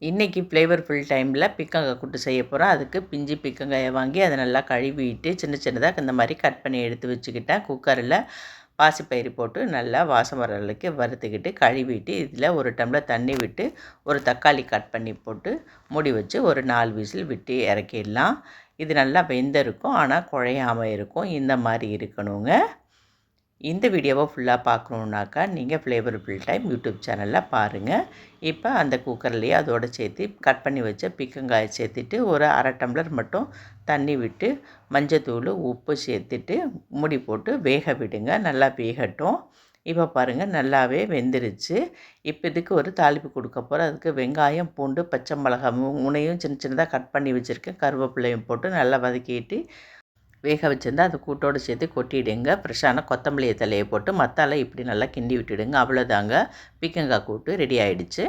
இன்றைக்கி ஃப்ளேவர்ஃபுல் டைமில் பீர்க்கங்காய் கூட்டு செய்ய போகிறோம். அதுக்கு பிஞ்சு பீர்க்கங்காயை வாங்கி அதை நல்லா கழுவிட்டு சின்ன சின்னதாக இந்த மாதிரி கட் பண்ணி எடுத்து வச்சுக்கிட்டேன். குக்கரில் பாசிப்பயிறு போட்டு நல்லா வாசம் வர அளவுக்கு வறுத்துக்கிட்டு கழுவிட்டு இதில் ஒரு டம்ளர் தண்ணி விட்டு ஒரு தக்காளி கட் பண்ணி போட்டு மூடி வச்சு ஒரு 4 விசில் விட்டு இறக்கிடலாம். இது நல்லா வெந்திருக்கும், ஆனால் குழையாமல் இருக்கும். இந்த மாதிரி இருக்கணுங்க. இந்த வீடியோவை ஃபுல்லாக பார்க்கணுன்னாக்கா நீங்கள் ஃப்ளேவர்ஃபுல் டைம் யூடியூப் சேனலில் பாருங்கள். இப்போ அந்த குக்கர்லேயே அதோடு சேர்த்து கட் பண்ணி வச்ச பீர்க்கங்காயை சேர்த்துட்டு ஒரு அரை டம்ளர் மட்டும் தண்ணி விட்டு மஞ்சத்தூள் உப்பு சேர்த்துட்டு மூடி போட்டு வேக விடுங்க. நல்லா வேகட்டும். இப்போ பாருங்கள் நல்லாவே வெந்துருச்சு. இப்போ இதுக்கு ஒரு தாளிப்பு கொடுக்க போகிறோம். அதுக்கு வெங்காயம், பூண்டு, பச்சை மிளகாய் மூணையும் சின்ன சின்னதாக கட் பண்ணி வச்சுருக்கேன். கருவேப்பிலையும் போட்டு நல்லா வதக்கிட்டு வேக வச்சுருந்தா அது கூட்டோடு சேர்த்து கொட்டிவிடுங்க. ஃப்ரெஷ்ஷான கொத்தமல்லி தலையை போட்டு மத்தால இப்படி நல்லா கிண்டி விட்டுடுங்க. அவ்வளோதாங்க, பீர்க்கங்காய் கூட்டு ரெடி ஆகிடுச்சு.